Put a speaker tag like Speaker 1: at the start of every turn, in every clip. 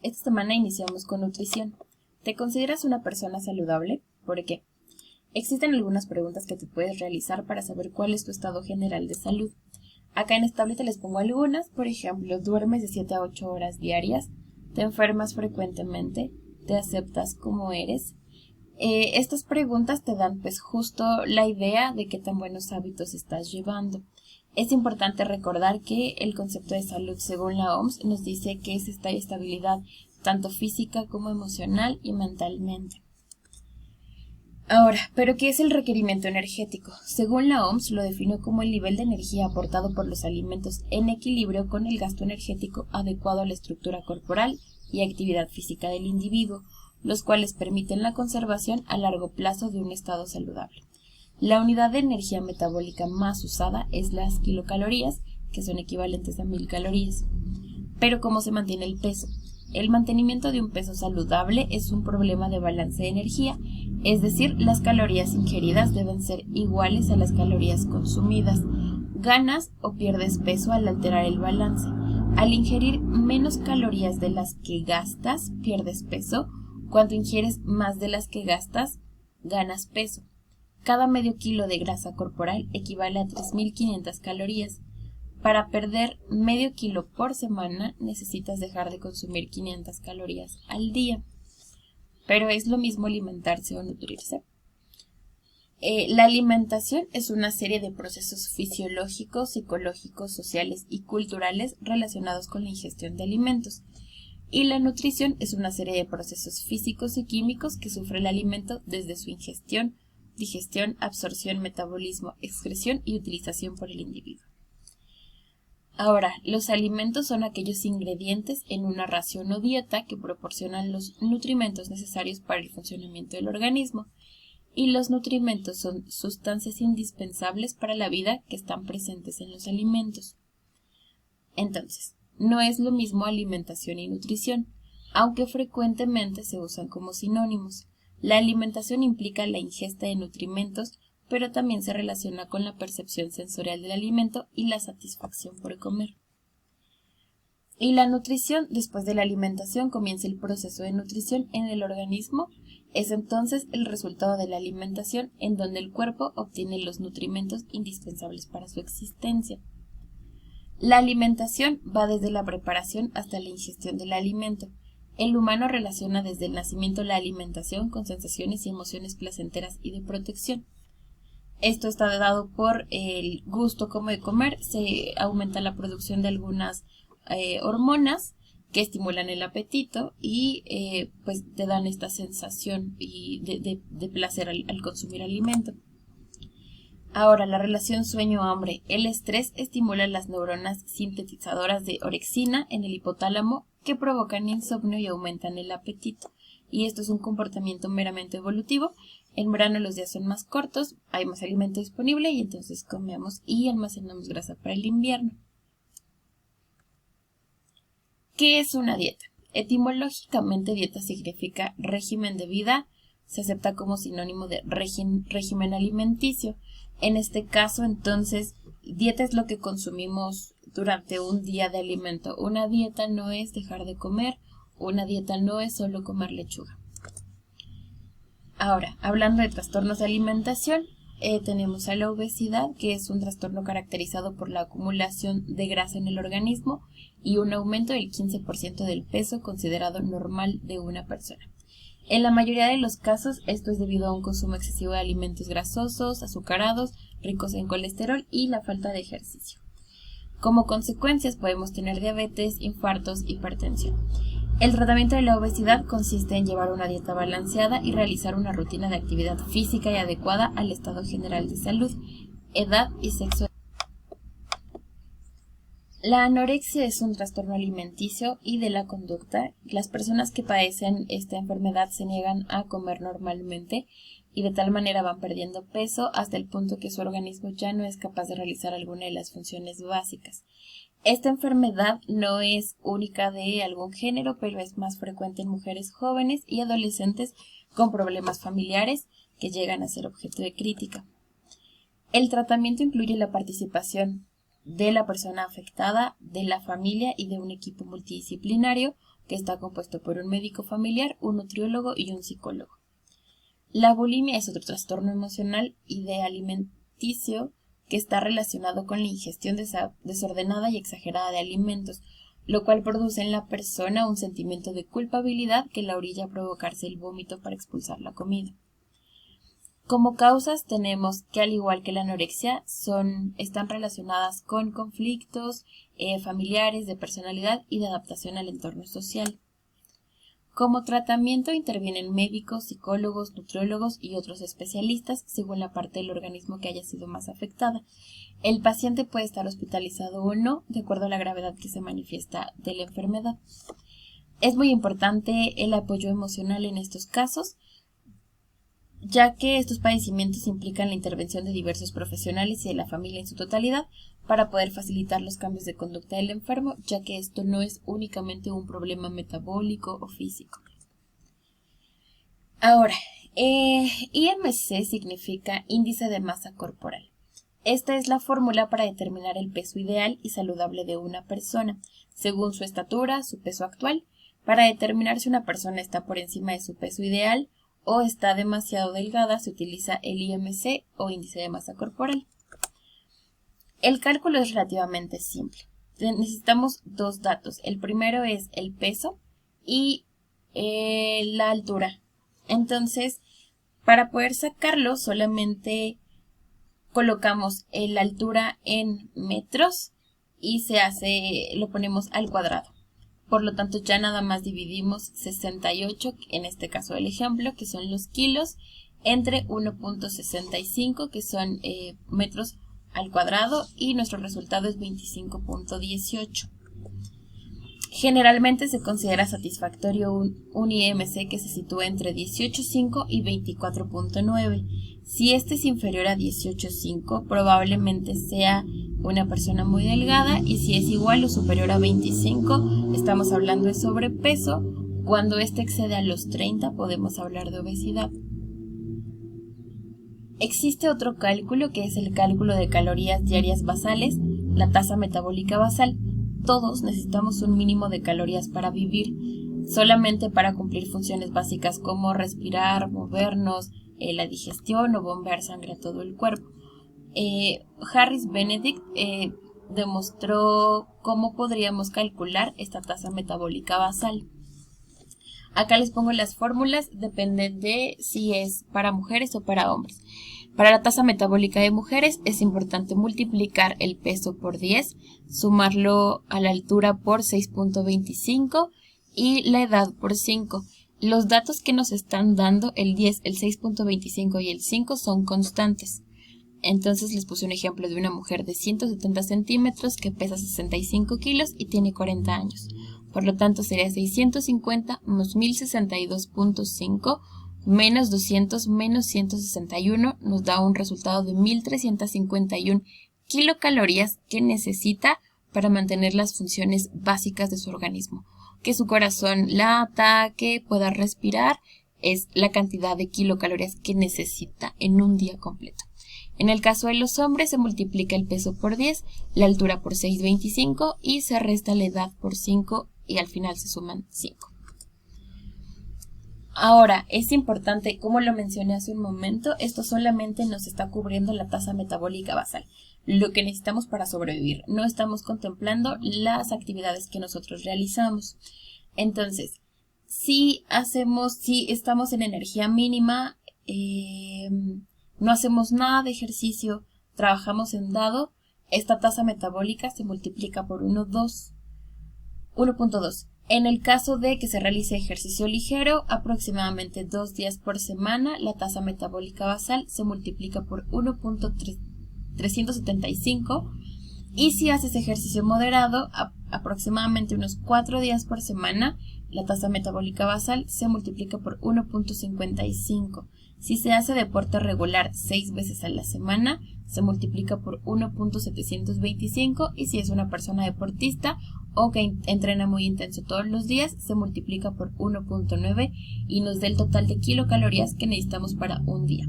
Speaker 1: Esta semana iniciamos con nutrición. ¿Te consideras una persona saludable? ¿Por qué? Existen algunas preguntas que te puedes realizar para saber cuál es tu estado general de salud. Acá en esta tableta les pongo algunas, por ejemplo, ¿duermes de 7 a 8 horas diarias? ¿Te enfermas frecuentemente? ¿Te aceptas como eres? Estas preguntas te dan pues justo la idea de qué tan buenos hábitos estás llevando. Es importante recordar que el concepto de salud según la OMS nos dice que es esta estabilidad tanto física como emocional y mentalmente. Ahora, ¿pero qué es el requerimiento energético? Según la OMS lo definió como el nivel de energía aportado por los alimentos en equilibrio con el gasto energético adecuado a la estructura corporal y actividad física del individuo, los cuales permiten la conservación a largo plazo de un estado saludable. La unidad de energía metabólica más usada es las kilocalorías, que son equivalentes a 1000 calorías. Pero ¿cómo se mantiene el peso? El mantenimiento de un peso saludable es un problema de balance de energía, es decir, las calorías ingeridas deben ser iguales a las calorías consumidas. Ganas o pierdes peso al alterar el balance. Al ingerir menos calorías de las que gastas, pierdes peso. Cuando ingieres más de las que gastas, ganas peso. Cada medio kilo de grasa corporal equivale a 3500 calorías. Para perder medio kilo por semana necesitas dejar de consumir 500 calorías al día. Pero es lo mismo alimentarse o nutrirse. La alimentación es una serie de procesos fisiológicos, psicológicos, sociales y culturales relacionados con la ingestión de alimentos. Y la nutrición es una serie de procesos físicos y químicos que sufre el alimento desde su ingestión, digestión, absorción, metabolismo, excreción y utilización por el individuo. Ahora, los alimentos son aquellos ingredientes en una ración o dieta que proporcionan los nutrimentos necesarios para el funcionamiento del organismo, y los nutrimentos son sustancias indispensables para la vida que están presentes en los alimentos. Entonces, no es lo mismo alimentación y nutrición, aunque frecuentemente se usan como sinónimos. La alimentación implica la ingesta de nutrimentos, pero también se relaciona con la percepción sensorial del alimento y la satisfacción por comer. Y la nutrición, después de la alimentación, comienza el proceso de nutrición en el organismo. Es entonces el resultado de la alimentación en donde el cuerpo obtiene los nutrimentos indispensables para su existencia. La alimentación va desde la preparación hasta la ingestión del alimento. El humano relaciona desde el nacimiento la alimentación con sensaciones y emociones placenteras y de protección. Esto está dado por el gusto como de comer, se aumenta la producción de algunas hormonas que estimulan el apetito y pues te dan esta sensación de placer al consumir alimento. Ahora, la relación sueño-hambre. El estrés estimula las neuronas sintetizadoras de orexina en el hipotálamo que provocan insomnio y aumentan el apetito. Y esto es un comportamiento meramente evolutivo. En verano los días son más cortos, hay más alimento disponible y entonces comemos y almacenamos grasa para el invierno. ¿Qué es una dieta? Etimológicamente, dieta significa régimen de vida, se acepta como sinónimo de régimen alimenticio. En este caso, entonces, dieta es lo que consumimos durante un día de alimento. Una dieta no es dejar de comer, una dieta no es solo comer lechuga. Ahora, hablando de trastornos de alimentación, tenemos a la obesidad, que es un trastorno caracterizado por la acumulación de grasa en el organismo y un aumento del 15% del peso considerado normal de una persona. En la mayoría de los casos, esto es debido a un consumo excesivo de alimentos grasosos, azucarados, ricos en colesterol y la falta de ejercicio. Como consecuencias podemos tener diabetes, infartos, hipertensión. El tratamiento de la obesidad consiste en llevar una dieta balanceada y realizar una rutina de actividad física y adecuada al estado general de salud, edad y sexo. La anorexia es un trastorno alimenticio y de la conducta. Las personas que padecen esta enfermedad se niegan a comer normalmente y de tal manera van perdiendo peso hasta el punto que su organismo ya no es capaz de realizar alguna de las funciones básicas. Esta enfermedad no es única de algún género, pero es más frecuente en mujeres jóvenes y adolescentes con problemas familiares que llegan a ser objeto de crítica. El tratamiento incluye la participación de la persona afectada, de la familia y de un equipo multidisciplinario que está compuesto por un médico familiar, un nutriólogo y un psicólogo. La bulimia es otro trastorno emocional y de alimenticio que está relacionado con la ingestión desordenada y exagerada de alimentos, lo cual produce en la persona un sentimiento de culpabilidad que la orilla a provocarse el vómito para expulsar la comida. Como causas tenemos que, al igual que la anorexia, están relacionadas con conflictos familiares, de personalidad y de adaptación al entorno social. Como tratamiento intervienen médicos, psicólogos, nutriólogos y otros especialistas según la parte del organismo que haya sido más afectada. El paciente puede estar hospitalizado o no, de acuerdo a la gravedad que se manifiesta de la enfermedad. Es muy importante el apoyo emocional en estos casos, ya que estos padecimientos implican la intervención de diversos profesionales y de la familia en su totalidad para poder facilitar los cambios de conducta del enfermo, ya que esto no es únicamente un problema metabólico o físico. Ahora, IMC significa índice de masa corporal. Esta es la fórmula para determinar el peso ideal y saludable de una persona, según su estatura, su peso actual, para determinar si una persona está por encima de su peso ideal o está demasiado delgada, se utiliza el IMC o índice de masa corporal. El cálculo es relativamente simple. Necesitamos dos datos. El primero es el peso y la altura. Entonces, para poder sacarlo, solamente colocamos la altura en metros y lo ponemos al cuadrado. Por lo tanto, ya nada más dividimos 68, en este caso el ejemplo, que son los kilos, entre 1.65, que son metros al cuadrado, y nuestro resultado es 25.18. Generalmente se considera satisfactorio un IMC que se sitúa entre 18.5 y 24.9. Si este es inferior a 18.5, probablemente sea una persona muy delgada, y si es igual o superior a 25, estamos hablando de sobrepeso. Cuando este excede a los 30, podemos hablar de obesidad. Existe otro cálculo que es el cálculo de calorías diarias basales, la tasa metabólica basal. Todos necesitamos un mínimo de calorías para vivir, solamente para cumplir funciones básicas como respirar, movernos, la digestión o bombear sangre a todo el cuerpo. Harris Benedict demostró cómo podríamos calcular esta tasa metabólica basal. Acá les pongo las fórmulas, dependen de si es para mujeres o para hombres. Para la tasa metabólica de mujeres es importante multiplicar el peso por 10, sumarlo a la altura por 6.25 y la edad por 5. Los datos que nos están dando, el 10, el 6.25 y el 5, son constantes. Entonces les puse un ejemplo de una mujer de 170 centímetros que pesa 65 kilos y tiene 40 años. Por lo tanto sería 650 más 1062.5 menos 200 menos 161 nos da un resultado de 1351 kilocalorías que necesita para mantener las funciones básicas de su organismo. Que su corazón lata, que pueda respirar, es la cantidad de kilocalorías que necesita en un día completo. En el caso de los hombres se multiplica el peso por 10, la altura por 6.25 y se resta la edad por 5 y al final se suman 5. Ahora, es importante, como lo mencioné hace un momento, esto solamente nos está cubriendo la tasa metabólica basal, lo que necesitamos para sobrevivir. No estamos contemplando las actividades que nosotros realizamos. Entonces, si estamos en energía mínima, no hacemos nada de ejercicio, trabajamos en dado, esta tasa metabólica se multiplica por 1.2. En el caso de que se realice ejercicio ligero, aproximadamente 2 días por semana, la tasa metabólica basal se multiplica por 1.375. Y si haces ejercicio moderado, aproximadamente unos 4 días por semana, la tasa metabólica basal se multiplica por 1.55. Si se hace deporte regular 6 veces a la semana, se multiplica por 1.725, y si es una persona deportista o que entrena muy intenso todos los días, se multiplica por 1.9 y nos da el total de kilocalorías que necesitamos para un día.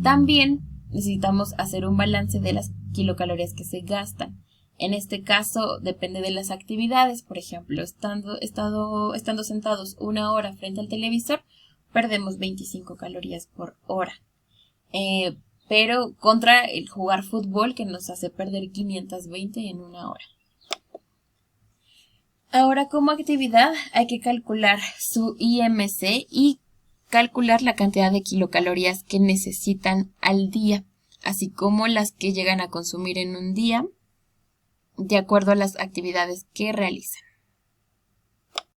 Speaker 1: También necesitamos hacer un balance de las kilocalorías que se gastan. En este caso depende de las actividades. Por ejemplo, estando sentados 1 hora frente al televisor, perdemos 25 calorías por hora. Pero contra el jugar fútbol, que nos hace perder 520 en 1 hora. Ahora, como actividad hay que calcular su IMC y calcular la cantidad de kilocalorías que necesitan al día, así como las que llegan a consumir en un día, de acuerdo a las actividades que realizan.